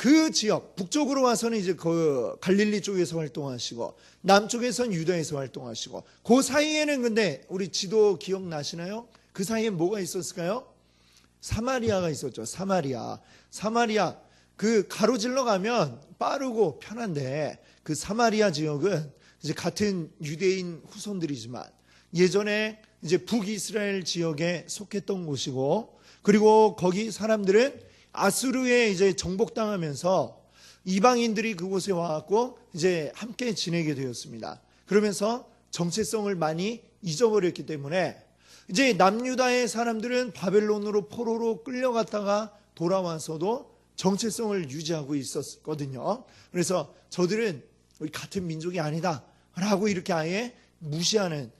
그 지역 북쪽으로 와서는 이제 그 갈릴리 쪽에서 활동하시고 남쪽에서는 유다에서 활동하시고 그 사이에는 근데 우리 지도 기억나시나요? 그 사이에 뭐가 있었을까요? 사마리아가 있었죠. 사마리아 그 가로질러 가면 빠르고 편한데 그 사마리아 지역은 이제 같은 유대인 후손들이지만 예전에 이제 북이스라엘 지역에 속했던 곳이고, 그리고 거기 사람들은 아수르에 이제 정복당하면서 이방인들이 그곳에 와갖고 이제 함께 지내게 되었습니다. 그러면서 정체성을 많이 잊어버렸기 때문에 이제 남유다의 사람들은 바벨론으로 포로로 끌려갔다가 돌아와서도 정체성을 유지하고 있었거든요. 그래서 저들은 우리 같은 민족이 아니다 라고 이렇게 아예 무시하는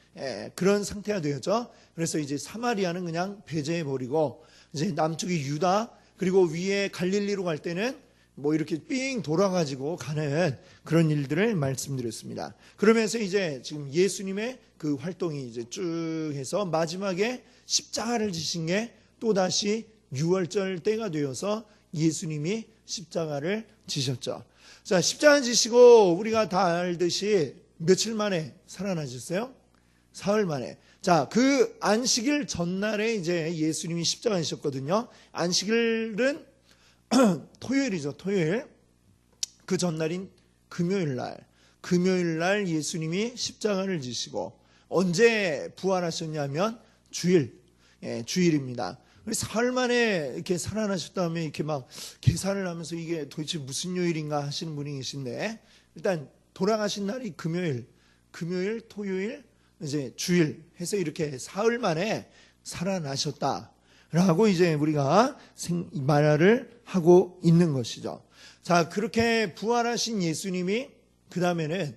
그런 상태가 되었죠. 그래서 이제 사마리아는 그냥 배제해버리고 이제 남쪽이 유다, 그리고 위에 갈릴리로 갈 때는 뭐 이렇게 삥 돌아가지고 가는 그런 일들을 말씀드렸습니다. 그러면서 이제 지금 예수님의 그 활동이 이제 쭉 해서 마지막에 십자가를 지신 게 또다시 6월절 때가 되어서 예수님이 십자가를 지셨죠. 자, 십자가 지시고 우리가 다 알듯이 며칠 만에 살아나셨어요? 사흘 만에. 자, 그 안식일 전날에 이제 예수님이 십자가 지셨거든요. 안식일은 토요일이죠. 토요일. 그 전날인 금요일 날 예수님이 십자가를 지시고 언제 부활하셨냐면 주일입니다. 사흘 만에 이렇게 살아나셨다면 이렇게 막 계산을 하면서 이게 도대체 무슨 요일인가 하시는 분이 계신데, 일단 돌아가신 날이 금요일, 토요일, 이제 주일 해서 이렇게 사흘 만에 살아나셨다라고 이제 우리가 말을 하고 있는 것이죠. 자, 그렇게 부활하신 예수님이 그 다음에는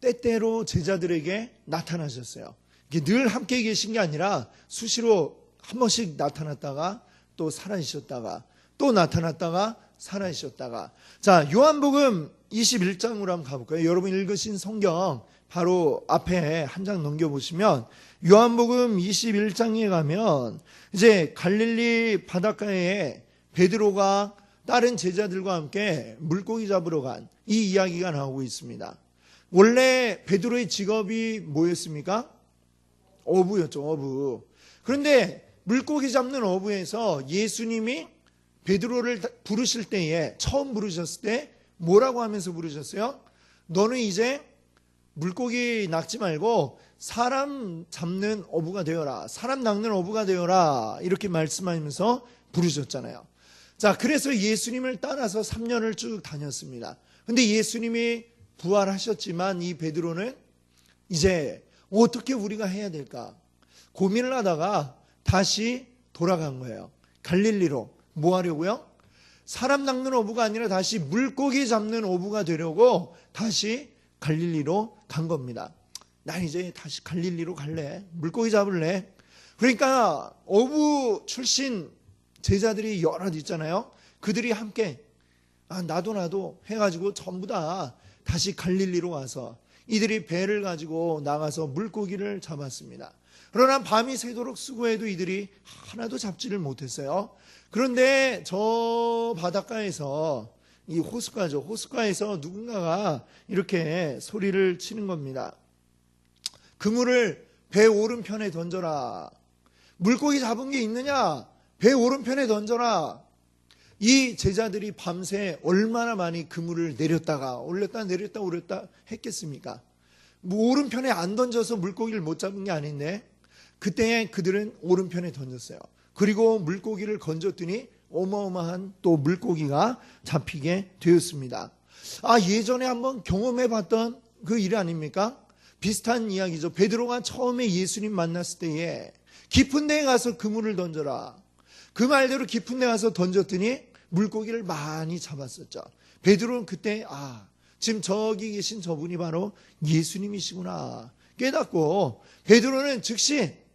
때때로 제자들에게 나타나셨어요. 이게 늘 함께 계신 게 아니라 수시로 한 번씩 나타났다가 또 사라지셨다가 또 나타났다가 사라지셨다가. 자, 요한복음 21장으로 한번 가볼까요? 여러분 읽으신 성경 바로 앞에 한 장 넘겨보시면 요한복음 21장에 가면 이제 갈릴리 바닷가에 베드로가 다른 제자들과 함께 물고기 잡으러 간 이 이야기가 나오고 있습니다. 원래 베드로의 직업이 뭐였습니까? 어부였죠. 어부. 그런데 물고기 잡는 어부에서 예수님이 베드로를 부르실 때에, 처음 부르셨을 때 뭐라고 하면서 부르셨어요? 너는 이제 물고기 낚지 말고 사람 잡는 어부가 되어라, 사람 낚는 어부가 되어라, 이렇게 말씀하면서 부르셨잖아요. 자, 그래서 예수님을 따라서 3년을 쭉 다녔습니다. 근데 예수님이 부활하셨지만 이 베드로는 이제 어떻게 우리가 해야 될까 고민을 하다가 다시 돌아간 거예요. 갈릴리로. 뭐 하려고요? 사람 낚는 어부가 아니라 다시 물고기 잡는 어부가 되려고 다시 갈릴리로 간 겁니다. 난 이제 다시 갈릴리로 갈래. 물고기 잡을래. 그러니까 어부 출신 제자들이 여럿 있잖아요. 그들이 함께 나도 해가지고 전부 다 다시 갈릴리로 와서 이들이 배를 가지고 나가서 물고기를 잡았습니다. 그러나 밤이 새도록 수고해도 이들이 하나도 잡지를 못했어요. 그런데 저 바닷가에서, 이 호숫가에서 누군가가 이렇게 소리를 치는 겁니다. 그물을 배 오른편에 던져라. 물고기 잡은 게 있느냐? 배 오른편에 던져라. 이 제자들이 밤새 얼마나 많이 그물을 내렸다가 올렸다 했겠습니까? 뭐 오른편에 안 던져서 물고기를 못 잡은 게 아닌데, 그때 그들은 오른편에 던졌어요. 그리고 물고기를 건졌더니 어마어마한 또 물고기가 잡히게 되었습니다. 예전에 한번 경험해봤던 그 일 아닙니까? 비슷한 이야기죠. 베드로가 처음에 예수님 만났을 때에 깊은 데에 가서 그물을 던져라. 그 말대로 깊은 데 가서 던졌더니 물고기를 많이 잡았었죠. 베드로는 그때 지금 저기 계신 저분이 바로 예수님이시구나 깨닫고, 베드로는 즉시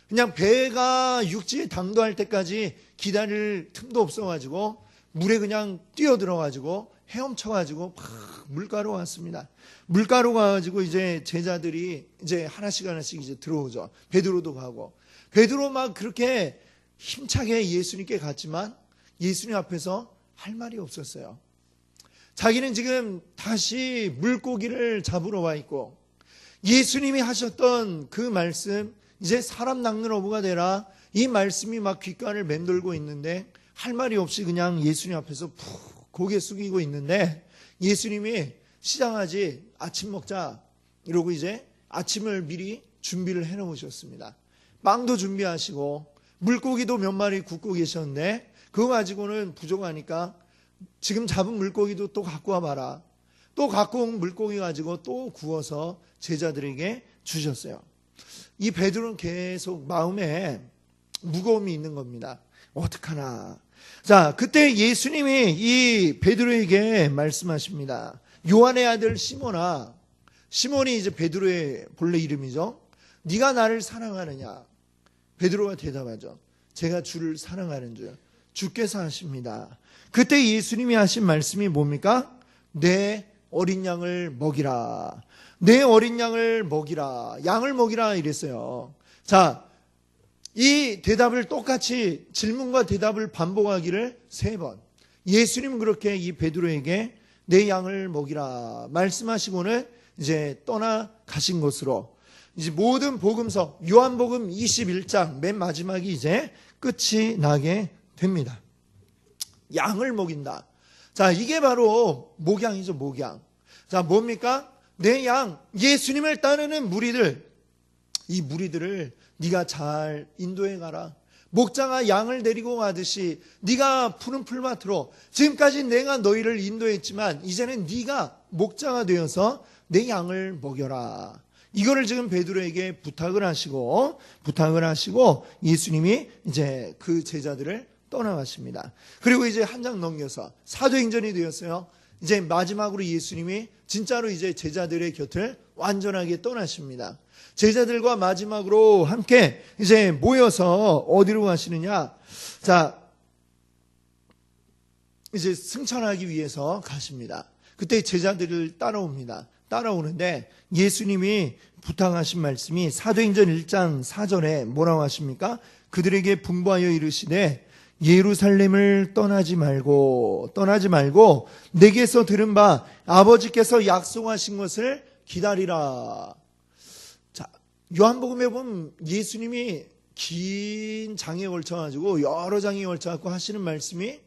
그냥 배가 육지에 당도할 때까지 기다릴 틈도 없어가지고 물에 그냥 뛰어들어가지고 헤엄쳐가지고 막 물가로 왔습니다. 물가로 가가지고 이제 제자들이 이제 하나씩 이제 들어오죠. 베드로도 가고. 베드로 막 그렇게 힘차게 예수님께 갔지만 예수님 앞에서 할 말이 없었어요. 자기는 지금 다시 물고기를 잡으러 와 있고 예수님이 하셨던 그 말씀, 이제 사람 낚는 어부가 되라, 이 말씀이 막 귓가를 맴돌고 있는데 할 말이 없이 그냥 예수님 앞에서 푹 고개 숙이고 있는데 예수님이 시장하지 아침 먹자 이러고 이제 아침을 미리 준비를 해놓으셨습니다. 빵도 준비하시고 물고기도 몇 마리 굽고 계셨는데 그거 가지고는 부족하니까 지금 잡은 물고기도 또 갖고 와봐라. 또 갖고 온 물고기 가지고 또 구워서 제자들에게 주셨어요. 이 베드로는 계속 마음에 무거움이 있는 겁니다. 어떡하나. 자, 그때 예수님이 이 베드로에게 말씀하십니다. 요한의 아들 시몬아, 시몬이 이제 베드로의 본래 이름이죠. 네가 나를 사랑하느냐? 베드로가 대답하죠. 제가 주를 사랑하는 줄. 주께서 하십니다. 그때 예수님이 하신 말씀이 뭡니까? 내 어린 양을 먹이라. 내 어린 양을 먹이라. 양을 먹이라 이랬어요. 자, 이 대답을 똑같이 질문과 대답을 반복하기를 3번. 예수님은 그렇게 이 베드로에게 내 양을 먹이라 말씀하시고는 이제 떠나가신 것으로 이제 모든 복음서 요한복음 21장 맨 마지막이 이제 끝이 나게 됩니다. 양을 먹인다. 자, 이게 바로 목양이죠, 목양. 자, 뭡니까? 내 양, 예수님을 따르는 무리들, 이 무리들을 네가 잘 인도해 가라. 목자가 양을 데리고 가듯이 네가 푸른 풀밭으로, 지금까지 내가 너희를 인도했지만 이제는 네가 목자가 되어서 내 양을 먹여라. 이거를 지금 베드로에게 부탁을 하시고 예수님이 이제 그 제자들을 떠나가십니다. 그리고 이제 한 장 넘겨서 사도행전이 되었어요. 이제 마지막으로 예수님이 진짜로 이제 제자들의 곁을 완전하게 떠나십니다. 제자들과 마지막으로 함께 이제 모여서 어디로 가시느냐? 자, 이제 승천하기 위해서 가십니다. 그때 제자들을 따라옵니다. 따라오는데 예수님이 부탁하신 말씀이 사도행전 1장 4절에 뭐라고 하십니까? 그들에게 분부하여 이르시되 예루살렘을 떠나지 말고 내게서 들은 바 아버지께서 약속하신 것을 기다리라. 자, 요한복음에 보면 예수님이 긴 장에 걸쳐가지고 여러 장에 걸쳐갖고 하시는 말씀이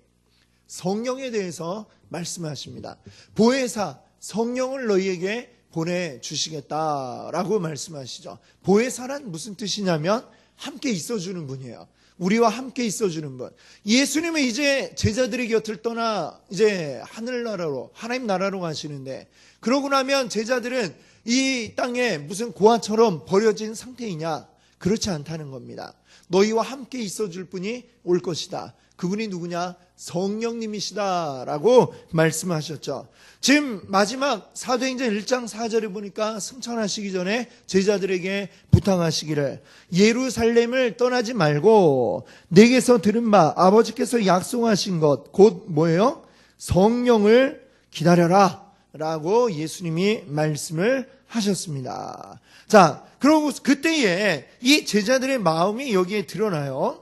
성령에 대해서 말씀하십니다. 보혜사 성령을 너희에게 보내주시겠다라고 말씀하시죠. 보혜사란 무슨 뜻이냐면 함께 있어주는 분이에요. 우리와 함께 있어주는 분. 예수님은 이제 제자들의 곁을 떠나 이제 하늘나라로, 하나님 나라로 가시는데, 그러고 나면 제자들은 이 땅에 무슨 고아처럼 버려진 상태이냐? 그렇지 않다는 겁니다. 너희와 함께 있어줄 분이 올 것이다. 그분이 누구냐? 성령님이시다라고 말씀하셨죠. 지금 마지막 사도행전 1장 4절에 보니까 승천하시기 전에 제자들에게 부탁하시기를 예루살렘을 떠나지 말고 내게서 들은 바 아버지께서 약속하신 것 곧 뭐예요? 성령을 기다려라 라고 예수님이 말씀을 하셨습니다. 자, 그러고 그때에 이 제자들의 마음이 여기에 드러나요.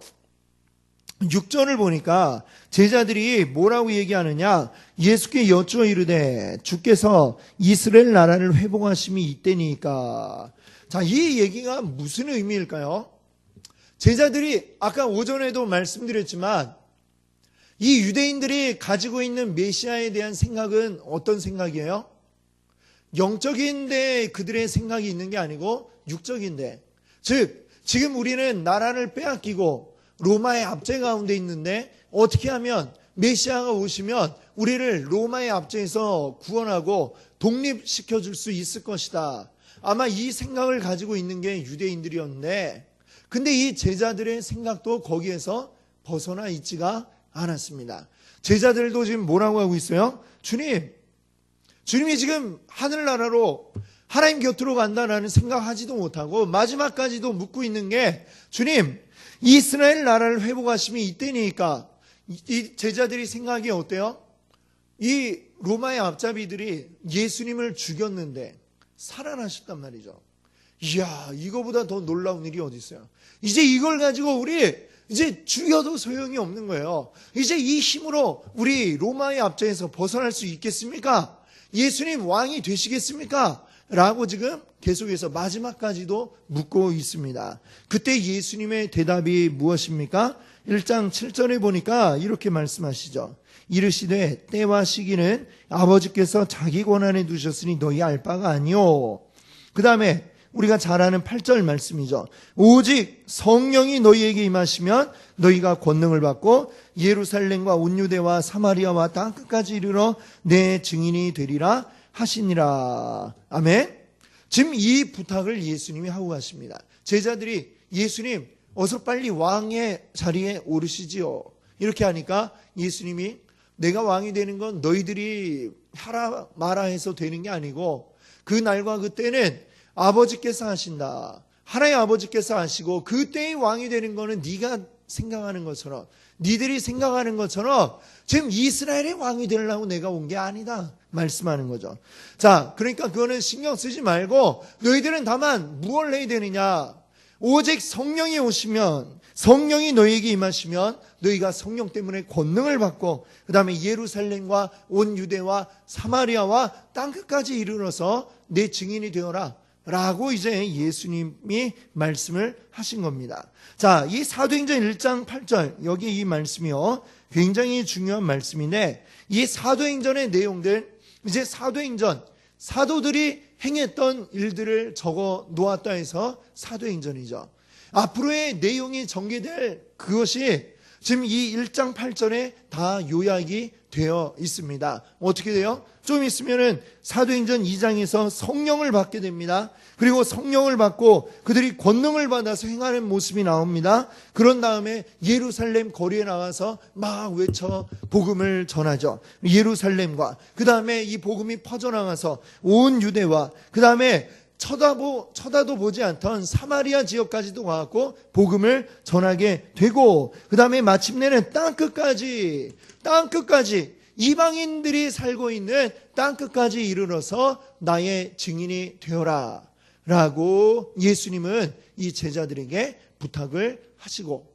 6절을 보니까 제자들이 뭐라고 얘기하느냐? 예수께 여쭈어 이르되 주께서 이스라엘 나라를 회복하심이 이때니까. 자, 이 얘기가 무슨 의미일까요? 제자들이 아까 오전에도 말씀드렸지만 이 유대인들이 가지고 있는 메시아에 대한 생각은 어떤 생각이에요? 영적인데 그들의 생각이 있는 게 아니고 육적인데, 즉 지금 우리는 나라를 빼앗기고 로마의 압제 가운데 있는데 어떻게 하면 메시아가 오시면 우리를 로마의 압제에서 구원하고 독립시켜 줄 수 있을 것이다. 아마 이 생각을 가지고 있는 게 유대인들이었는데, 근데 이 제자들의 생각도 거기에서 벗어나 있지가 않았습니다. 제자들도 지금 뭐라고 하고 있어요? 주님이 지금 하늘나라로 하나님 곁으로 간다라는 생각하지도 못하고 마지막까지도 묻고 있는 게, 주님 이스라엘 나라를 회복하심이 이때니까. 이 제자들이 생각이 어때요? 이 로마의 앞잡이들이 예수님을 죽였는데 살아나셨단 말이죠. 이야, 이거보다 더 놀라운 일이 어디 있어요? 이제 이걸 가지고 우리 이제 죽여도 소용이 없는 거예요. 이제 이 힘으로 우리 로마의 압제에서 벗어날 수 있겠습니까? 예수님 왕이 되시겠습니까? 라고 지금 계속해서 마지막까지도 묻고 있습니다. 그때 예수님의 대답이 무엇입니까? 1장 7절에 보니까 이렇게 말씀하시죠. 이르시되 때와 시기는 아버지께서 자기 권한에 두셨으니 너희 알 바가 아니오. 그 다음에 우리가 잘 아는 8절 말씀이죠. 오직 성령이 너희에게 임하시면 너희가 권능을 받고 예루살렘과 온 유대와 사마리아와 땅끝까지 이르러 내 증인이 되리라 하시니라. 아멘. 지금 이 부탁을 예수님이 하고 가십니다. 제자들이 예수님 어서 빨리 왕의 자리에 오르시지요. 이렇게 하니까 예수님이 내가 왕이 되는 건 너희들이 하라 마라 해서 되는 게 아니고 그 날과 그때는 아버지께서 하신다. 하나의 아버지께서 하시고 그때의 왕이 되는 거는 네가 생각하는 것처럼 니들이 생각하는 것처럼 지금 이스라엘의 왕이 되려고 내가 온 게 아니다 말씀하는 거죠. 자, 그러니까 그거는 신경 쓰지 말고 너희들은 다만 무엇을 해야 되느냐. 오직 성령이 오시면 성령이 너희에게 임하시면 너희가 성령 때문에 권능을 받고 그 다음에 예루살렘과 온 유대와 사마리아와 땅끝까지 이르러서 내 증인이 되어라 라고 이제 예수님이 말씀을 하신 겁니다. 자, 이 사도행전 1장 8절 여기 이 말씀이요 굉장히 중요한 말씀인데 이 사도행전의 내용들 이제 사도행전 사도들이 행했던 일들을 적어 놓았다 해서 사도행전이죠. 앞으로의 내용이 전개될 그것이 지금 이 1장 8절에 다 요약이 되어 있습니다. 어떻게 돼요? 좀 있으면은 사도행전 2장에서 성령을 받게 됩니다. 그리고 성령을 받고 그들이 권능을 받아서 행하는 모습이 나옵니다. 그런 다음에 예루살렘 거리에 나와서 막 외쳐 복음을 전하죠. 예루살렘과 그 다음에 이 복음이 퍼져나가서 온 유대와 그 다음에 쳐다도 보지 않던 사마리아 지역까지도 와갖고 복음을 전하게 되고 그 다음에 마침내는 땅끝까지 이방인들이 살고 있는 땅끝까지 이르러서 나의 증인이 되어라 라고 예수님은 이 제자들에게 부탁을 하시고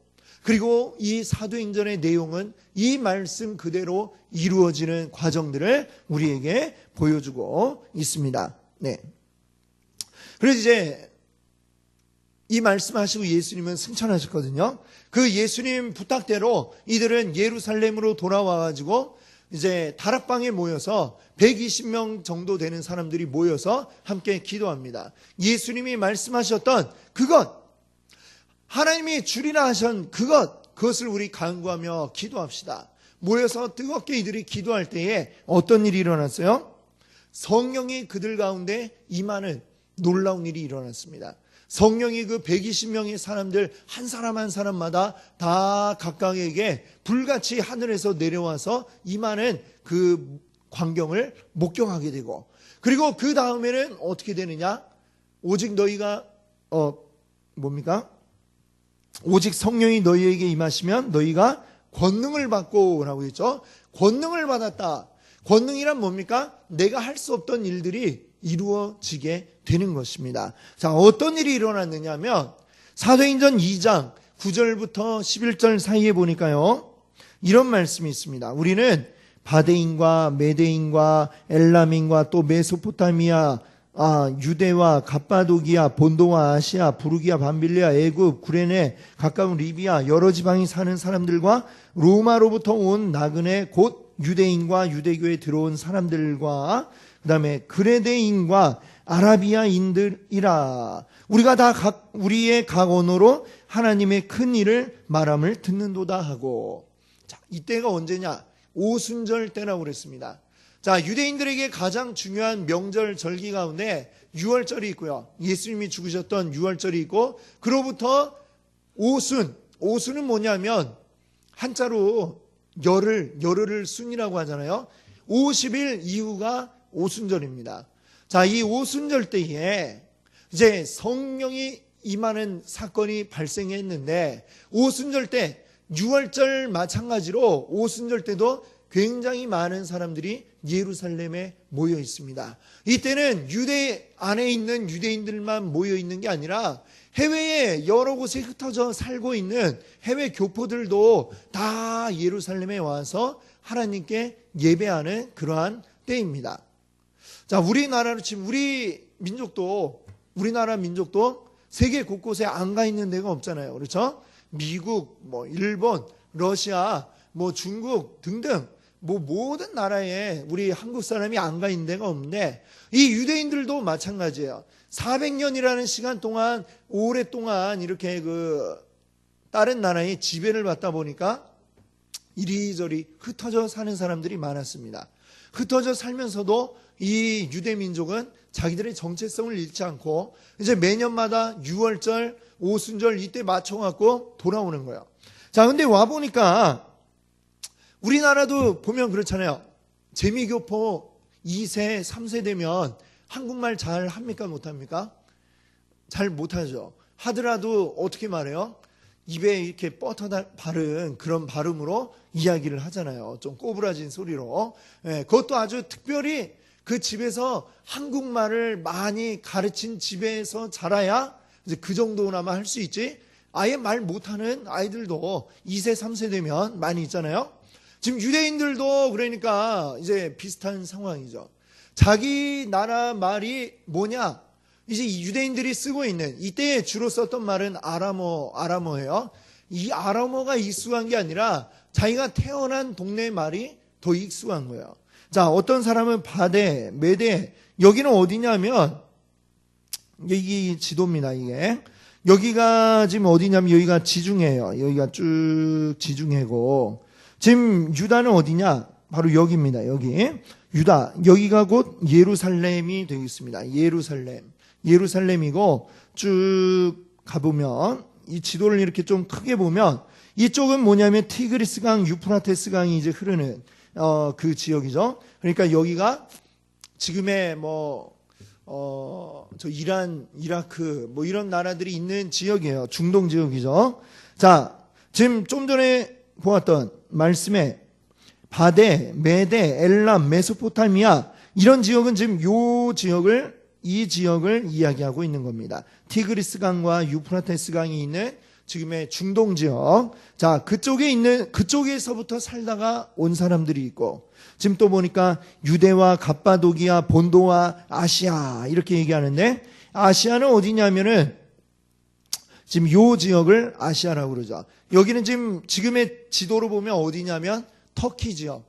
그리고 이 사도행전의 내용은 이 말씀 그대로 이루어지는 과정들을 우리에게 보여주고 있습니다. 네. 그래서 이제 이 말씀하시고 예수님은 승천하셨거든요. 그 예수님 부탁대로 이들은 예루살렘으로 돌아와가지고 이제 다락방에 모여서 120명 정도 되는 사람들이 모여서 함께 기도합니다. 예수님이 말씀하셨던 그것, 하나님이 주리라 하신 그것을 우리 간구하며 기도합시다. 모여서 뜨겁게 이들이 기도할 때에 어떤 일이 일어났어요? 성령이 그들 가운데 임하는 놀라운 일이 일어났습니다. 성령이 그 120명의 사람들 한 사람 한 사람마다 다 각각에게 불같이 하늘에서 내려와서 임하는 그 광경을 목격하게 되고 그리고 그 다음에는 어떻게 되느냐? 오직 너희가 오직 성령이 너희에게 임하시면 너희가 권능을 받고 라고 했죠. 권능을 받았다. 권능이란 뭡니까? 내가 할 수 없던 일들이 이루어지게 되는 것입니다. 자, 어떤 일이 일어났느냐 하면 사도행전 2장 9절부터 11절 사이에 보니까요. 이런 말씀이 있습니다. 우리는 바데인과 메데인과 엘람인과 또 메소포타미아, 유대와 갑바도기아, 본도와 아시아, 부르기아, 밤빌리아, 애굽, 구레네, 가까운 리비아 여러 지방이 사는 사람들과 로마로부터 온 나그네 곧 유대인과 유대교에 들어온 사람들과 그 다음에 그레데인과 아라비아인들이라 우리가 다 우리의 각 언어로 하나님의 큰 일을 말함을 듣는도다 하고 자, 이때가 언제냐? 오순절 때라고 그랬습니다. 자, 유대인들에게 가장 중요한 명절 절기 가운데 유월절이 있고요. 예수님이 죽으셨던 유월절이 있고 그로부터 오순은 뭐냐면 한자로 열흘을 순이라고 하잖아요. 50일 이후가 오순절입니다. 자, 이 오순절 때에 이제 성령이 임하는 사건이 발생했는데 오순절 때 유월절 마찬가지로 오순절 때도 굉장히 많은 사람들이 예루살렘에 모여 있습니다. 이때는 유대 안에 있는 유대인들만 모여 있는 게 아니라 해외에 여러 곳에 흩어져 살고 있는 해외 교포들도 다 예루살렘에 와서 하나님께 예배하는 그러한 때입니다. 자, 우리나라로 치면 우리나라 민족도 세계 곳곳에 안 가 있는 데가 없잖아요. 그렇죠? 미국, 일본, 러시아, 중국 등등 모든 나라에 우리 한국 사람이 안 가 있는 데가 없는데 이 유대인들도 마찬가지예요. 400년이라는 시간 동안 오랫동안 이렇게 다른 나라의 지배를 받다 보니까 이리저리 흩어져 사는 사람들이 많았습니다. 흩어져 살면서도 이 유대 민족은 자기들의 정체성을 잃지 않고 이제 매년마다 6월절, 오순절 이때 맞춰갖고 돌아오는 거예요. 자, 근데 와보니까 우리나라도 보면 그렇잖아요. 재미교포 2세, 3세 되면 한국말 잘 합니까? 못합니까? 잘 못하죠. 하더라도 어떻게 말해요? 입에 이렇게 바른 그런 발음으로 이야기를 하잖아요. 좀 꼬부라진 소리로. 그것도 아주 특별히 그 집에서 한국말을 많이 가르친 집에서 자라야 이제 그 정도나마 할 수 있지. 아예 말 못하는 아이들도 2세, 3세 되면 많이 있잖아요. 지금 유대인들도 그러니까 이제 비슷한 상황이죠. 자기 나라 말이 뭐냐? 이제 유대인들이 쓰고 있는 이때 주로 썼던 말은 아람어예요. 이 아람어가 익숙한 게 아니라 자기가 태어난 동네 말이 더 익숙한 거예요. 자, 어떤 사람은 바데, 메데, 여기는 어디냐면 여기 지도입니다. 이게 여기가 지금 어디냐면 여기가 지중해예요. 여기가 쭉 지중해고 지금 유다는 어디냐? 바로 여기입니다. 여기 유다, 여기가 곧 예루살렘이 되겠습니다. 예루살렘이고 쭉 가보면 이 지도를 이렇게 좀 크게 보면 이쪽은 뭐냐면 티그리스강, 유프라테스 강이 이제 흐르는 그 지역이죠. 그러니까 여기가 지금의 저 이란, 이라크 이런 나라들이 있는 지역이에요. 중동 지역이죠. 자, 지금 좀 전에 보았던 말씀에 바데, 메데, 엘람, 메소포타미아 이런 지역은 지금 이 지역을 이야기하고 있는 겁니다. 티그리스 강과 유프라테스 강이 있는 지금의 중동 지역. 자, 그쪽에서부터 살다가 온 사람들이 있고, 지금 또 보니까 유대와 갑바도기아, 본도와 아시아 이렇게 얘기하는데, 아시아는 어디냐면은 지금 요 지역을 아시아라고 그러죠. 여기는 지금의 지도로 보면 어디냐면 터키 지역이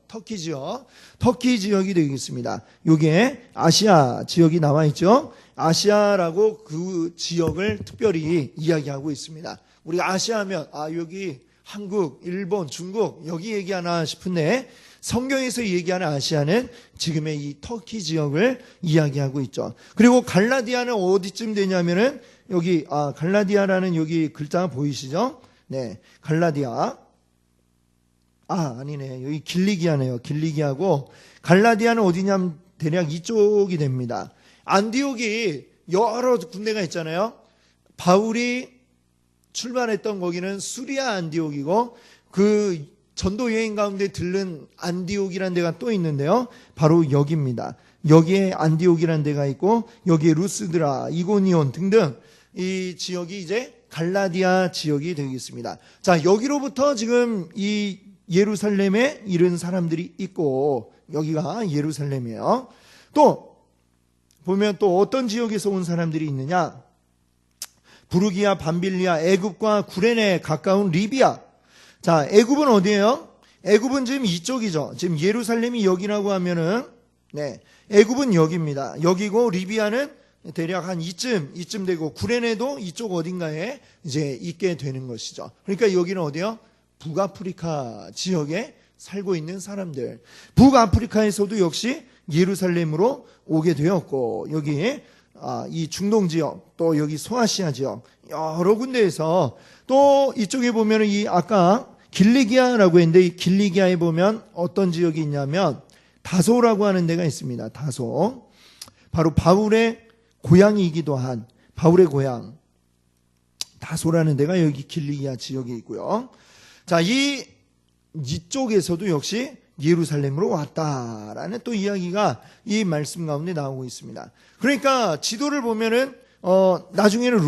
되겠습니다. 요게 아시아 지역이 나와 있죠. 아시아라고 그 지역을 특별히 이야기하고 있습니다. 우리가 아시아하면 여기 한국, 일본, 중국 여기 얘기하나 싶은데 성경에서 얘기하는 아시아는 지금의 이 터키 지역을 이야기하고 있죠. 그리고 갈라디아는 어디쯤 되냐면은 여기 갈라디아라는 여기 글자 보이시죠? 네, 갈라디아. 아니네. 여기 길리기아네요. 길리기아고 갈라디아는 어디냐면 대략 이쪽이 됩니다. 안디옥이 여러 군데가 있잖아요. 바울이 출발했던 거기는 수리아 안디옥이고 그 전도 여행 가운데 들른 안디옥이라는 데가 또 있는데요. 바로 여기입니다. 여기에 안디옥이라는 데가 있고 여기에 루스드라, 이고니온 등등 이 지역이 이제 갈라디아 지역이 되겠습니다. 자, 여기로부터 지금 이 예루살렘에 이른 사람들이 있고 여기가 예루살렘이에요. 또 보면 또 어떤 지역에서 온 사람들이 있느냐? 부르기아, 밤빌리아, 애굽과 구레네 가까운 리비아. 자, 애굽은 어디예요? 애굽은 지금 이쪽이죠. 지금 예루살렘이 여기라고 하면은 애굽은 여기입니다. 여기고 리비아는 대략 한 이쯤 되고 구레네도 이쪽 어딘가에 이제 있게 되는 것이죠. 그러니까 여기는 어디요? 북아프리카 지역에 살고 있는 사람들. 북아프리카에서도 역시 예루살렘으로 오게 되었고 여기 이 중동 지역 또 여기 소아시아 지역 여러 군데에서 또 이쪽에 보면 이 아까 길리기아라고 했는데 이 길리기아에 보면 어떤 지역이 있냐면 다소라고 하는 데가 있습니다. 다소. 바로 바울의 고향이기도 한 바울의 고향 다소라는 데가 여기 길리기아 지역에 있고요. 자, 이쪽에서도 역시 예루살렘으로 왔다라는 또 이야기가 이 말씀 가운데 나오고 있습니다. 그러니까 지도를 보면은 나중에는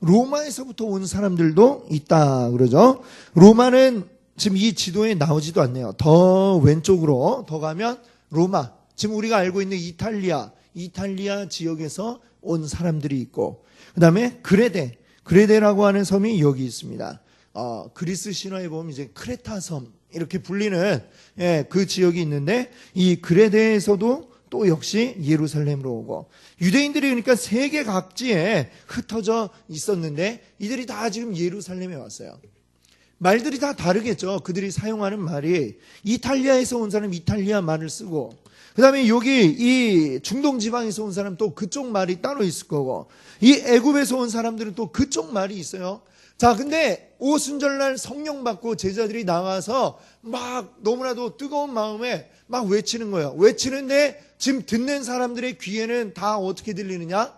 로마에서부터 온 사람들도 있다 그러죠. 로마는 지금 이 지도에 나오지도 않네요. 더 왼쪽으로 더 가면 로마, 지금 우리가 알고 있는 이탈리아 지역에서 온 사람들이 있고, 그 다음에 그레데라고 하는 섬이 여기 있습니다. 그리스 신화에 보면 이제 크레타 섬 이렇게 불리는 그 지역이 있는데, 이 그레데에서도 또 역시 예루살렘으로 오고, 유대인들이 그러니까 세계 각지에 흩어져 있었는데 이들이 다 지금 예루살렘에 왔어요. 말들이 다 다르겠죠. 그들이 사용하는 말이, 이탈리아에서 온 사람 이탈리아 말을 쓰고, 그 다음에 여기 이 중동 지방에서 온 사람 또 그쪽 말이 따로 있을 거고, 이 애굽에서 온 사람들은 또 그쪽 말이 있어요. 자, 근데 오순절날 성령 받고 제자들이 나와서 막 너무나도 뜨거운 마음에 막 외치는 거예요. 외치는데 지금 듣는 사람들의 귀에는 다 어떻게 들리느냐?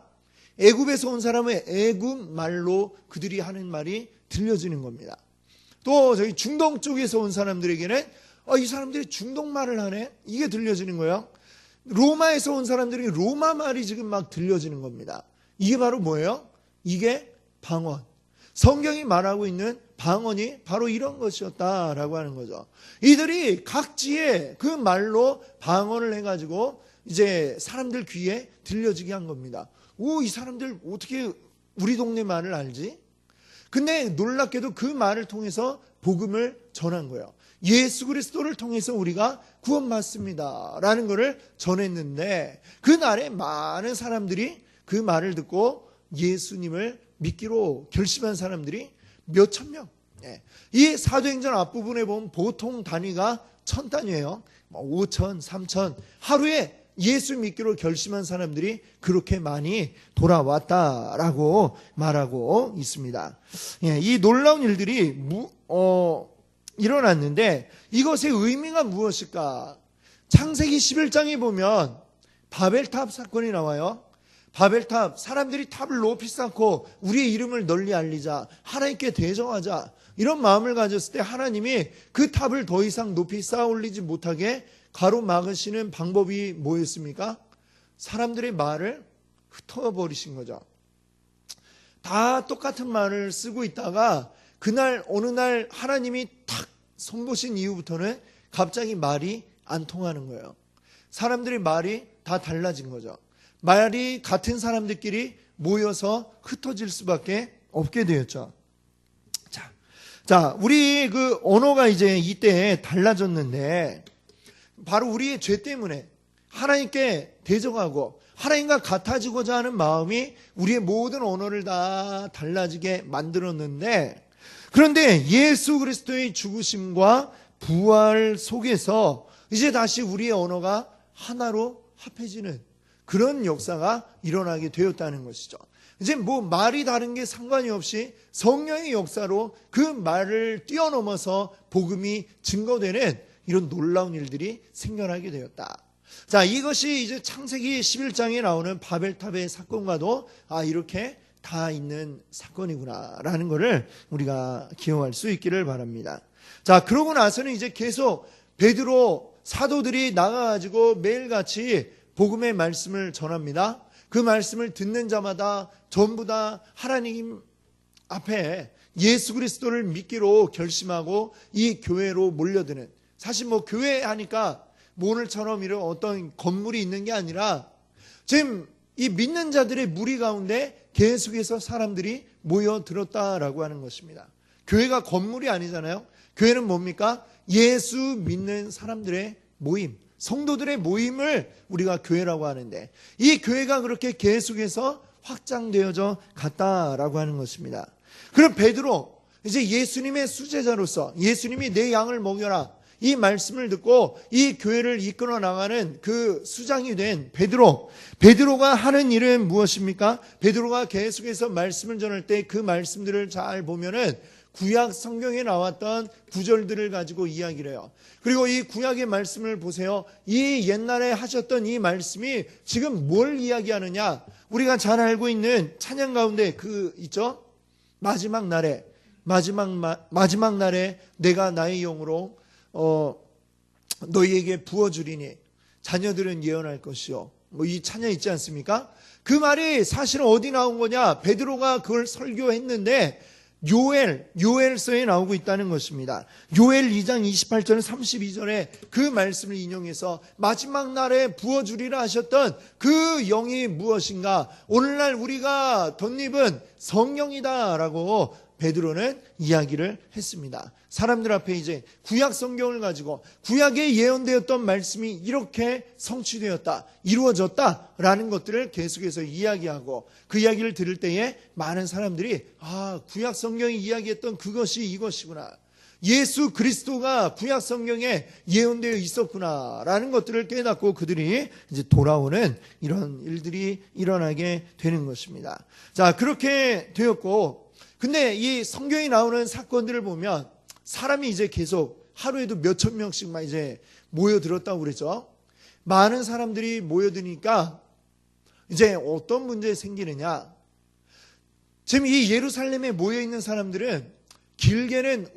애굽에서 온 사람의 애굽 말로 그들이 하는 말이 들려지는 겁니다. 또 저기 중동 쪽에서 온 사람들에게는 이 사람들이 중동 말을 하네? 이게 들려지는 거예요. 로마에서 온 사람들이 로마 말이 지금 막 들려지는 겁니다. 이게 바로 뭐예요? 이게 방언. 성경이 말하고 있는 방언이 바로 이런 것이었다라고 하는 거죠. 이들이 각지에 그 말로 방언을 해가지고 이제 사람들 귀에 들려지게 한 겁니다. 이 사람들 어떻게 우리 동네 말을 알지? 근데 놀랍게도 그 말을 통해서 복음을 전한 거예요. 예수 그리스도를 통해서 우리가 구원받습니다 라는 것을 전했는데, 그날에 많은 사람들이 그 말을 듣고 예수님을 믿기로 결심한 사람들이 몇천 명. 이 사도행전 앞부분에 보면 보통 단위가 1000단위예요. 5천, 3천. 하루에 예수 믿기로 결심한 사람들이 그렇게 많이 돌아왔다라고 말하고 있습니다. 이 놀라운 일들이 일어났는데 이것의 의미가 무엇일까? 창세기 11장에 보면 바벨탑 사건이 나와요. 바벨탑, 사람들이 탑을 높이 쌓고 우리의 이름을 널리 알리자, 하나님께 대적하자, 이런 마음을 가졌을 때 하나님이 그 탑을 더 이상 높이 쌓아 올리지 못하게 가로막으시는 방법이 뭐였습니까? 사람들의 말을 흩어버리신 거죠. 다 똑같은 말을 쓰고 있다가 그날 어느 날 하나님이 탁 손보신 이후부터는 갑자기 말이 안 통하는 거예요. 사람들의 말이 다 달라진 거죠. 말이 같은 사람들끼리 모여서 흩어질 수밖에 없게 되었죠. 자, 우리 그 언어가 이제 이때 달라졌는데, 바로 우리의 죄 때문에 하나님께 대적하고 하나님과 같아지고자 하는 마음이 우리의 모든 언어를 다 달라지게 만들었는데, 그런데 예수 그리스도의 죽으심과 부활 속에서 이제 다시 우리의 언어가 하나로 합해지는 그런 역사가 일어나게 되었다는 것이죠. 이제 뭐 말이 다른 게 상관이 없이 성령의 역사로 그 말을 뛰어넘어서 복음이 증거되는 이런 놀라운 일들이 생겨나게 되었다. 자, 이것이 이제 창세기 11장에 나오는 바벨탑의 사건과도 이렇게 다 있는 사건이구나라는 것을 우리가 기억할 수 있기를 바랍니다. 자, 그러고 나서는 이제 계속 베드로 사도들이 나가가지고 매일같이 복음의 말씀을 전합니다. 그 말씀을 듣는 자마다 전부 다 하나님 앞에 예수 그리스도를 믿기로 결심하고 이 교회로 몰려드는, 사실 뭐 교회 하니까 오늘처럼 이런 어떤 건물이 있는 게 아니라 지금 이 믿는 자들의 무리 가운데 계속해서 사람들이 모여들었다라고 하는 것입니다. 교회가 건물이 아니잖아요. 교회는 뭡니까? 예수 믿는 사람들의 모임, 성도들의 모임을 우리가 교회라고 하는데, 이 교회가 그렇게 계속해서 확장되어져 갔다라고 하는 것입니다. 그럼 베드로, 이제 예수님의 수제자로서 예수님이 내 양을 먹여라, 이 말씀을 듣고 이 교회를 이끌어 나가는 그 수장이 된 베드로가 하는 일은 무엇입니까? 베드로가 계속해서 말씀을 전할 때 그 말씀들을 잘 보면은 구약 성경에 나왔던 구절들을 가지고 이야기를 해요. 그리고 이 구약의 말씀을 보세요. 이 옛날에 하셨던 이 말씀이 지금 뭘 이야기하느냐? 우리가 잘 알고 있는 찬양 가운데 그 있죠? 마지막 날에 내가 나의 영으로 너희에게 부어주리니 자녀들은 예언할 것이요, 뭐 이 찬양 있지 않습니까? 그 말이 사실은 어디 나온 거냐? 베드로가 그걸 설교했는데 요엘서에 나오고 있다는 것입니다. 요엘 2장 28절 32절에 그 말씀을 인용해서 마지막 날에 부어주리라 하셨던 그 영이 무엇인가? 오늘날 우리가 덧입은 성령이다라고 베드로는 이야기를 했습니다. 사람들 앞에 이제 구약 성경을 가지고 구약에 예언되었던 말씀이 이렇게 성취되었다, 이루어졌다라는 것들을 계속해서 이야기하고 그 이야기를 들을 때에 많은 사람들이 구약 성경이 이야기했던 그것이 이것이구나, 예수 그리스도가 구약 성경에 예언되어 있었구나라는 것들을 깨닫고 그들이 이제 돌아오는 이런 일들이 일어나게 되는 것입니다. 자, 그렇게 되었고, 근데 이 성경에 나오는 사건들을 보면 사람이 이제 계속 하루에도 몇천 명씩 막 이제 모여들었다고 그랬죠. 많은 사람들이 모여드니까 이제 어떤 문제 생기느냐. 지금 이 예루살렘에 모여있는 사람들은 길게는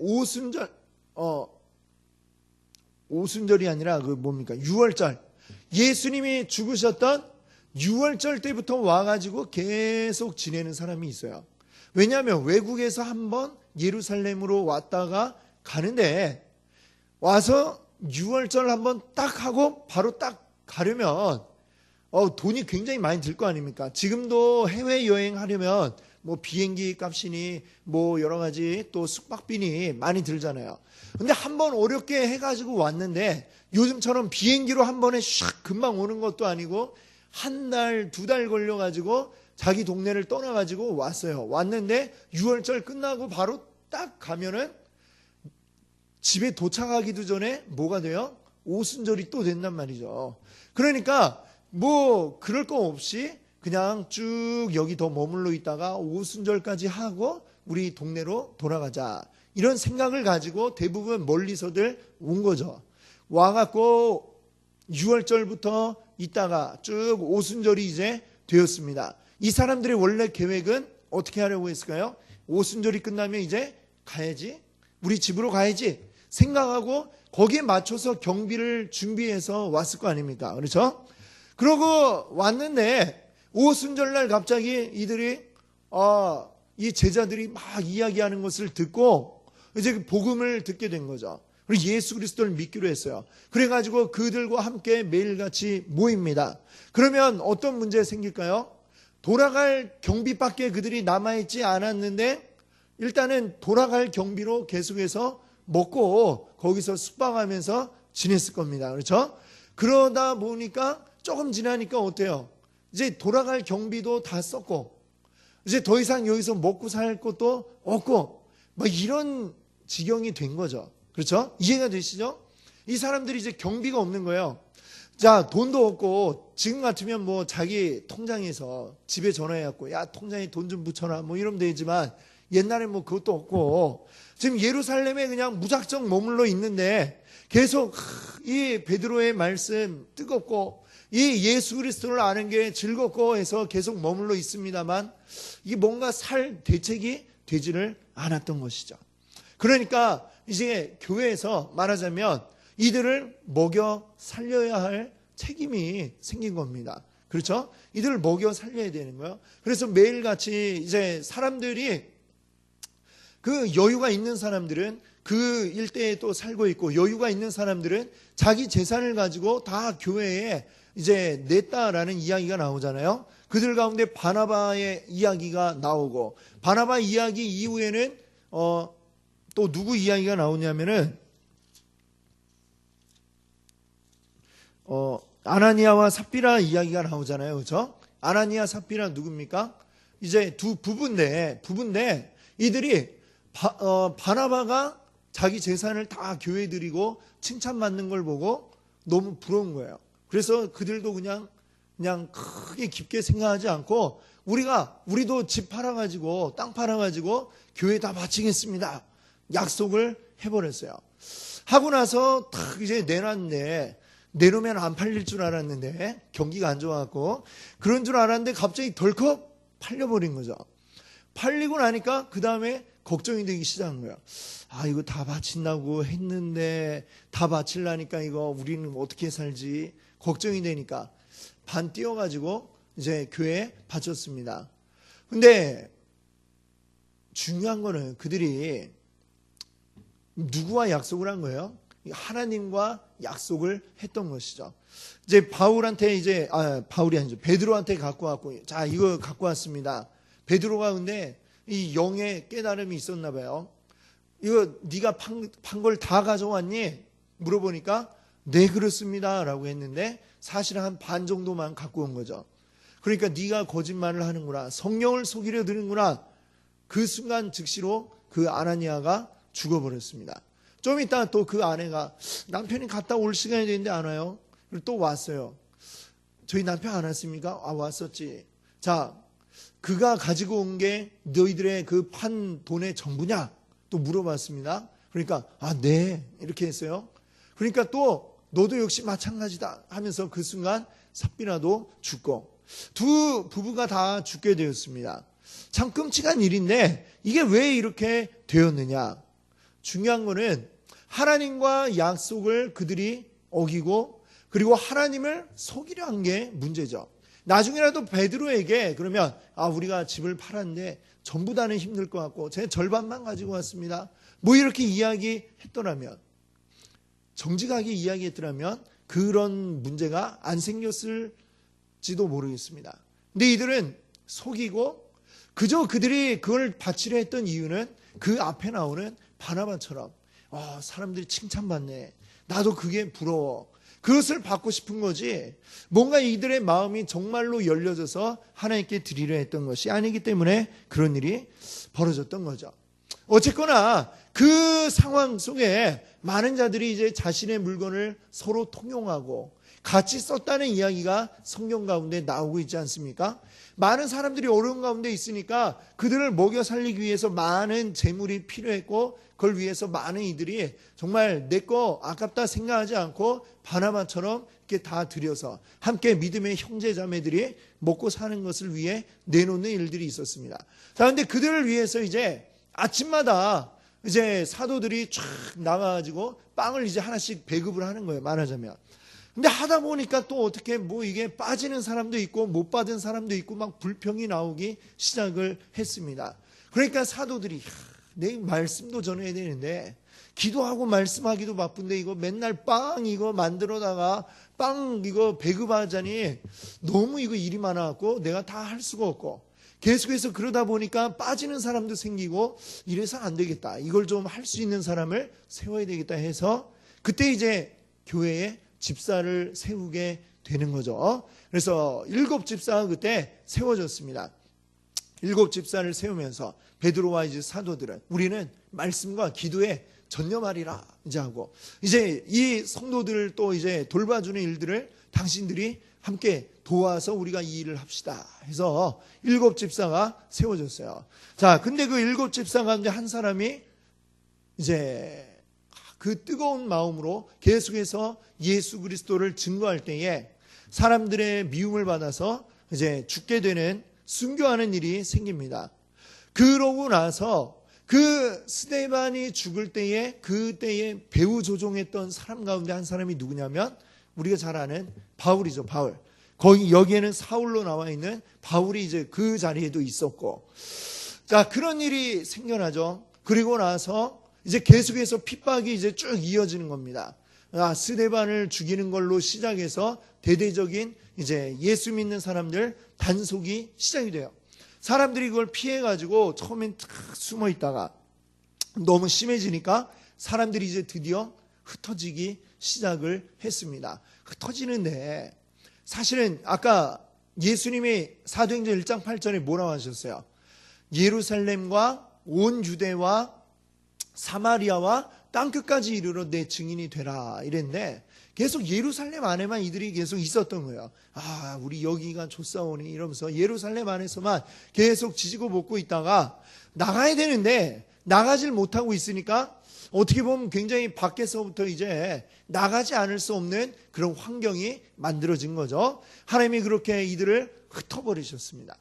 오순절이 아니라 그 뭡니까? 6월절. 예수님이 죽으셨던 6월절 때부터 와가지고 계속 지내는 사람이 있어요. 왜냐하면 외국에서 한번 예루살렘으로 왔다가 가는데 와서 6월절 한번 딱 하고 바로 딱 가려면 돈이 굉장히 많이 들 거 아닙니까? 지금도 해외여행 하려면 뭐 비행기 값이니 뭐 여러 가지 또 숙박비니 많이 들잖아요. 근데 한번 어렵게 해가지고 왔는데 요즘처럼 비행기로 한 번에 샥 금방 오는 것도 아니고 한 달, 두 달 걸려가지고 자기 동네를 떠나가지고 왔어요. 왔는데 6월절 끝나고 바로 딱 가면은 집에 도착하기도 전에 뭐가 돼요? 오순절이 또 된단 말이죠. 그러니까 뭐 그럴 거 없이 그냥 쭉 여기 더 머물러 있다가 오순절까지 하고 우리 동네로 돌아가자, 이런 생각을 가지고 대부분 멀리서들 온 거죠. 와갖고 6월절부터 있다가 쭉 오순절이 이제 되었습니다. 이 사람들의 원래 계획은 어떻게 하려고 했을까요? 오순절이 끝나면 이제 가야지, 우리 집으로 가야지 생각하고 거기에 맞춰서 경비를 준비해서 왔을 거 아닙니까? 그렇죠? 그러고 왔는데 오순절날 갑자기 이들이 이 제자들이 막 이야기하는 것을 듣고 이제 복음을 듣게 된 거죠. 그리고 예수 그리스도를 믿기로 했어요. 그래가지고 그들과 함께 매일같이 모입니다. 그러면 어떤 문제 생길까요? 돌아갈 경비밖에 그들이 남아있지 않았는데 일단은 돌아갈 경비로 계속해서 먹고 거기서 숙박하면서 지냈을 겁니다. 그렇죠? 그러다 보니까 조금 지나니까 어때요? 이제 돌아갈 경비도 다 썼고 이제 더 이상 여기서 먹고 살 것도 없고 막 이런 지경이 된 거죠. 그렇죠? 이해가 되시죠? 이 사람들이 이제 경비가 없는 거예요. 자, 돈도 없고 지금 같으면 뭐 자기 통장에서 집에 전화해갖고 야, 통장에 돈 좀 붙여라 뭐 이러면 되지만 옛날에 뭐 그것도 없고 지금 예루살렘에 그냥 무작정 머물러 있는데 계속 이 베드로의 말씀 뜨겁고 이 예수 그리스도를 아는 게 즐겁고 해서 계속 머물러 있습니다만 이게 뭔가 살 대책이 되지를 않았던 것이죠. 그러니까 이제 교회에서 말하자면 이들을 먹여 살려야 할 책임이 생긴 겁니다. 그렇죠? 이들을 먹여 살려야 되는 거예요. 그래서 매일같이 이제 사람들이 그 여유가 있는 사람들은 그 일대에 또 살고 있고 여유가 있는 사람들은 자기 재산을 가지고 다 교회에 이제 냈다라는 이야기가 나오잖아요. 그들 가운데 바나바의 이야기가 나오고 바나바 이야기 이후에는 또 누구 이야기가 나오냐면은 아나니아와 삽비라 이야기가 나오잖아요. 그렇죠? 아나니아 삽비라 누굽니까? 이제 두 부부인데 이들이 바나바가 자기 재산을 다 교회에 드리고 칭찬받는 걸 보고 너무 부러운 거예요. 그래서 그들도 그냥 크게 깊게 생각하지 않고 우리도 집 팔아가지고 땅 팔아가지고 교회 다 바치겠습니다. 약속을 해버렸어요. 하고 나서 딱 이제 내놨는데 내놓으면 안 팔릴 줄 알았는데 경기가 안 좋아갖고 그런 줄 알았는데 갑자기 덜컥 팔려버린 거죠. 팔리고 나니까 그 다음에 걱정이 되기 시작한 거예요. 아, 이거 다 바친다고 했는데 다 바치려니까 이거 우리는 어떻게 살지 걱정이 되니까 반 띄워가지고 이제 교회에 바쳤습니다. 근데 중요한 거는 그들이 누구와 약속을 한 거예요? 하나님과 약속을 했던 것이죠. 이제 바울한테 바울이 아니죠. 베드로한테 갖고 왔고, 자, 이거 갖고 왔습니다. 베드로가 근데 이 영의 깨달음이 있었나 봐요. 이거 네가 판 걸 다 가져왔니? 물어보니까 네, 그렇습니다 라고 했는데 사실 한 반 정도만 갖고 온 거죠. 그러니까 네가 거짓말을 하는구나, 성령을 속이려 드는구나. 그 순간 즉시로 그 아나니아가 죽어버렸습니다. 좀 이따 또 그 아내가 남편이 갔다 올 시간이 됐는데 안 와요. 그리고 또 왔어요. 저희 남편 안 왔습니까? 아, 왔었지. 자, 그가 가지고 온 게 너희들의 그 판 돈의 전부냐? 또 물어봤습니다. 그러니까 아, 네, 이렇게 했어요. 그러니까 또 너도 역시 마찬가지다 하면서 그 순간 삽비나도 죽고 두 부부가 다 죽게 되었습니다. 참 끔찍한 일인데 이게 왜 이렇게 되었느냐? 중요한 거는 하나님과 약속을 그들이 어기고 그리고 하나님을 속이려 한 게 문제죠. 나중에라도 베드로에게 그러면 아, 우리가 집을 팔았는데 전부 다는 힘들 것 같고 제 절반만 가지고 왔습니다, 뭐 이렇게 이야기했더라면, 정직하게 이야기했더라면 그런 문제가 안 생겼을지도 모르겠습니다. 근데 이들은 속이고 그저 그들이 그걸 바치려 했던 이유는 그 앞에 나오는 바나바처럼 사람들이 칭찬받네, 나도 그게 부러워, 그것을 받고 싶은 거지 뭔가 이들의 마음이 정말로 열려져서 하나님께 드리려 했던 것이 아니기 때문에 그런 일이 벌어졌던 거죠. 어쨌거나 그 상황 속에 많은 자들이 이제 자신의 물건을 서로 통용하고 같이 썼다는 이야기가 성경 가운데 나오고 있지 않습니까? 많은 사람들이 어려운 가운데 있으니까 그들을 먹여 살리기 위해서 많은 재물이 필요했고 그걸 위해서 많은 이들이 정말 내 거 아깝다 생각하지 않고 바나바처럼 이렇게 다 들여서 함께 믿음의 형제 자매들이 먹고 사는 것을 위해 내놓는 일들이 있었습니다. 자, 근데 그들을 위해서 이제 아침마다 이제 사도들이 쫙 나가가지고 빵을 이제 하나씩 배급을 하는 거예요, 말하자면. 근데 하다 보니까 또 어떻게 뭐 이게 빠지는 사람도 있고 못 받은 사람도 있고 막 불평이 나오기 시작을 했습니다. 그러니까 사도들이 내 말씀도 전해야 되는데 기도하고 말씀하기도 바쁜데 이거 맨날 빵 이거 만들어다가 빵 이거 배급하자니 너무 이거 일이 많아갖고 내가 다 할 수가 없고 계속해서 그러다 보니까 빠지는 사람도 생기고 이래서 안 되겠다, 이걸 좀 할 수 있는 사람을 세워야 되겠다 해서 그때 이제 교회에 집사를 세우게 되는 거죠. 그래서 7 집사가 그때 세워졌습니다. 7 집사를 세우면서 베드로와 이제 사도들은 우리는 말씀과 기도에 전념하리라 이제 하고 이제 이 성도들을 또 이제 돌봐주는 일들을 당신들이 함께 도와서 우리가 이 일을 합시다 해서 7 집사가 세워졌어요. 자, 근데 그 7 집사 가운데 한 사람이 이제 그 뜨거운 마음으로 계속해서 예수 그리스도를 증거할 때에 사람들의 미움을 받아서 이제 죽게 되는 순교하는 일이 생깁니다. 그러고 나서 그 스데반이 죽을 때에 그때에 배후 조종했던 사람 가운데 한 사람이 누구냐면 우리가 잘 아는 바울이죠. 바울. 거기 여기에는 사울로 나와 있는 바울이 이제 그 자리에도 있었고, 자, 그런 일이 생겨나죠. 그리고 나서 이제 계속해서 핍박이 이제 쭉 이어지는 겁니다. 스데반을 죽이는 걸로 시작해서 대대적인 이제 예수 믿는 사람들 단속이 시작이 돼요. 사람들이 그걸 피해가지고 처음엔 탁 숨어 있다가 너무 심해지니까 사람들이 이제 드디어 흩어지기 시작을 했습니다. 흩어지는데 사실은 아까 예수님이 사도행전 1장 8절에 뭐라고 하셨어요? 예루살렘과 온 유대와 사마리아와 땅끝까지 이르러 내 증인이 되라 이랬는데 계속 예루살렘 안에만 이들이 계속 있었던 거예요. 아, 우리 여기가 좋사오니 이러면서 예루살렘 안에서만 계속 지지고 볶고 있다가 나가야 되는데 나가질 못하고 있으니까 어떻게 보면 굉장히 밖에서부터 이제 나가지 않을 수 없는 그런 환경이 만들어진 거죠. 하나님이 그렇게 이들을 흩어버리셨습니다.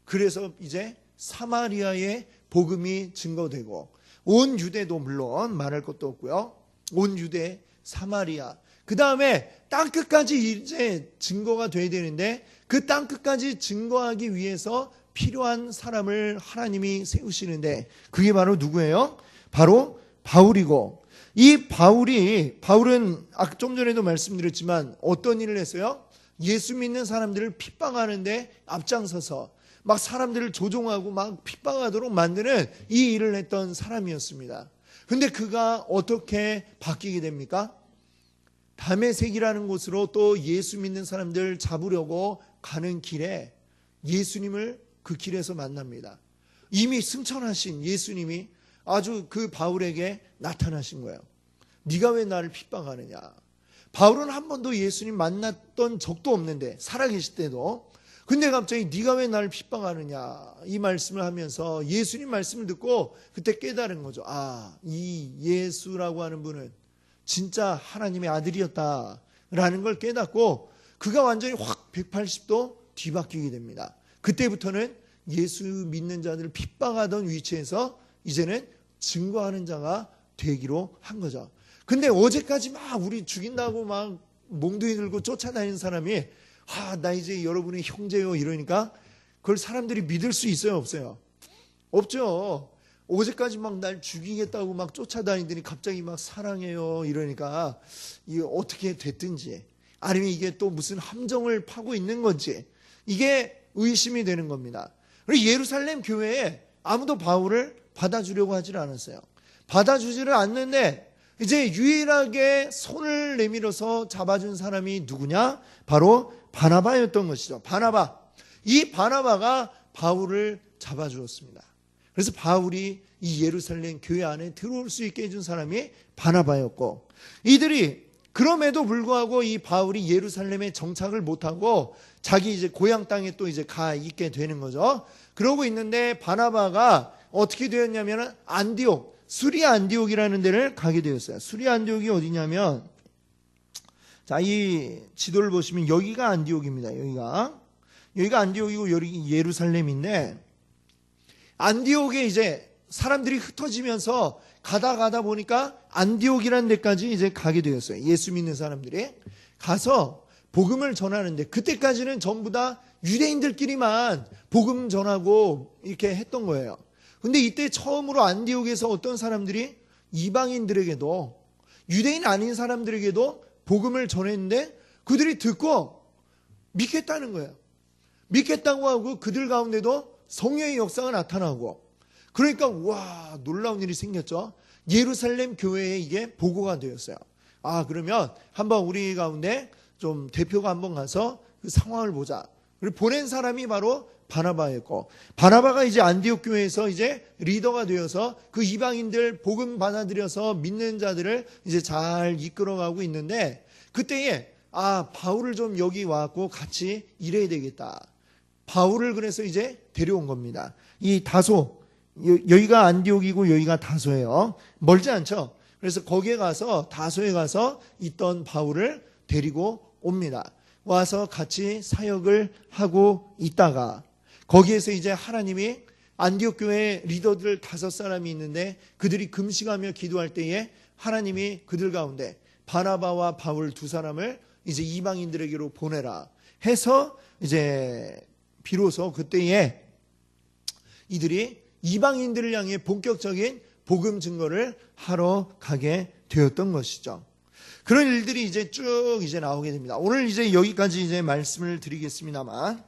그래서 이제 사마리아의 복음이 증거되고, 온 유대도 물론 말할 것도 없고요. 온 유대, 사마리아, 그 다음에 땅끝까지 이제 증거가 돼야 되는데, 그 땅끝까지 증거하기 위해서 필요한 사람을 하나님이 세우시는데, 그게 바로 누구예요? 바로 바울이고, 이 바울은 아까 좀 전에도 말씀드렸지만 어떤 일을 했어요? 예수 믿는 사람들을 핍박하는데 앞장서서 막 사람들을 조종하고 막 핍박하도록 만드는 이 일을 했던 사람이었습니다. 근데 그가 어떻게 바뀌게 됩니까? 다메섹이라는 곳으로 또 예수 믿는 사람들 잡으려고 가는 길에 예수님을 그 길에서 만납니다. 이미 승천하신 예수님이 아주 그 바울에게 나타나신 거예요. 네가 왜 나를 핍박하느냐. 바울은 한 번도 예수님 만났던 적도 없는데, 살아계실 때도. 근데 갑자기 네가 왜 나를 핍박하느냐 이 말씀을 하면서 예수님 말씀을 듣고 그때 깨달은 거죠. 아, 이 예수라고 하는 분은 진짜 하나님의 아들이었다라는 걸 깨닫고 그가 완전히 확 180도 뒤바뀌게 됩니다. 그때부터는 예수 믿는 자들을 핍박하던 위치에서 이제는 증거하는 자가 되기로 한 거죠. 근데 어제까지 막 우리 죽인다고 막 몽둥이 들고 쫓아다니는 사람이 나 이제 여러분의 형제요 이러니까 그걸 사람들이 믿을 수 있어요, 없어요? 없죠. 어제까지 막 날 죽이겠다고 막 쫓아다니더니 갑자기 막 사랑해요 이러니까 이게 어떻게 됐든지, 아니면 이게 또 무슨 함정을 파고 있는 건지, 이게 의심이 되는 겁니다. 그리고 예루살렘 교회에 아무도 바울을 받아주려고 하질 않았어요. 받아주지를 않는데 이제 유일하게 손을 내밀어서 잡아준 사람이 누구냐? 바로 바나바였던 것이죠. 바나바. 이 바나바가 바울을 잡아주었습니다. 그래서 바울이 이 예루살렘 교회 안에 들어올 수 있게 해준 사람이 바나바였고, 이들이 그럼에도 불구하고 이 바울이 예루살렘에 정착을 못하고 자기 이제 고향 땅에 또 이제 가 있게 되는 거죠. 그러고 있는데 바나바가 어떻게 되었냐면 안디옥, 수리아 안디옥이라는 데를 가게 되었어요. 수리아 안디옥이 어디냐면, 자, 이 지도를 보시면 여기가 안디옥입니다. 여기가 안디옥이고 여기 예루살렘인데, 안디옥에 이제 사람들이 흩어지면서 가다 보니까 안디옥이라는 데까지 이제 가게 되었어요. 예수 믿는 사람들이 가서 복음을 전하는데, 그때까지는 전부 다 유대인들끼리만 복음 전하고 이렇게 했던 거예요. 근데 이때 처음으로 안디옥에서 어떤 사람들이 이방인들에게도, 유대인 아닌 사람들에게도 복음을 전했는데 그들이 듣고 믿겠다는 거예요. 믿겠다고 하고 그들 가운데도 성령의 역사가 나타나고, 그러니까 와, 놀라운 일이 생겼죠. 예루살렘 교회에 이게 보고가 되었어요. 그러면 한번 우리 가운데 좀 대표가 한번 가서 그 상황을 보자. 그리고 보낸 사람이 바로 바나바였고, 바나바가 이제 안디옥 교회에서 이제 리더가 되어서 그 이방인들 복음 받아들여서 믿는 자들을 이제 잘 이끌어가고 있는데, 그때에 바울을 좀 여기 와갖고 같이 일해야 되겠다. 바울을 그래서 이제 데려온 겁니다. 이 다소, 여기가 안디옥이고 여기가 다소예요. 멀지 않죠? 그래서 거기에 가서, 다소에 가서 있던 바울을 데리고 옵니다. 와서 같이 사역을 하고 있다가 거기에서 이제 하나님이 안디옥 교회 리더들 5사람이 있는데 그들이 금식하며 기도할 때에 하나님이 그들 가운데 바나바와 바울 2사람을 이제 이방인들에게로 보내라 해서 이제 비로소 그때에 이들이 이방인들을 향해 본격적인 복음 증거를 하러 가게 되었던 것이죠. 그런 일들이 이제 쭉 이제 나오게 됩니다. 오늘 이제 여기까지 이제 말씀을 드리겠습니다만,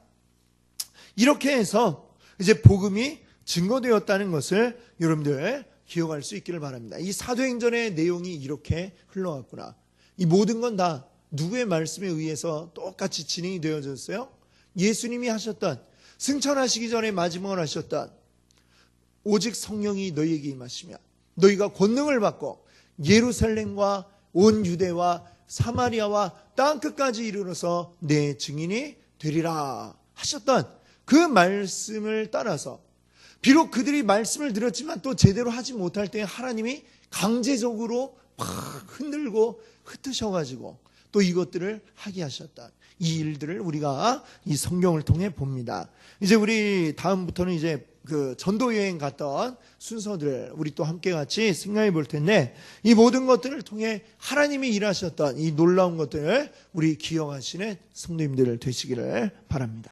이렇게 해서 이제 복음이 증거되었다는 것을 여러분들 기억할 수 있기를 바랍니다. 이 사도행전의 내용이 이렇게 흘러갔구나. 이 모든 건 다 누구의 말씀에 의해서 똑같이 진행이 되어졌어요? 예수님이 하셨던, 승천하시기 전에 마지막으로 하셨던 오직 성령이 너희에게 임하시며 너희가 권능을 받고 예루살렘과 온 유대와 사마리아와 땅끝까지 이르러서 내 증인이 되리라 하셨던 그 말씀을 따라서, 비록 그들이 말씀을 들었지만 또 제대로 하지 못할 때 하나님이 강제적으로 막 흔들고 흩으셔가지고 또 이것들을 하게 하셨다. 이 일들을 우리가 이 성경을 통해 봅니다. 이제 우리 다음부터는 이제 그 전도 여행 갔던 순서들 우리 또 함께 같이 생각해 볼 텐데, 이 모든 것들을 통해 하나님이 일하셨던 이 놀라운 것들을 우리 기억하시는 성도님들 되시기를 바랍니다.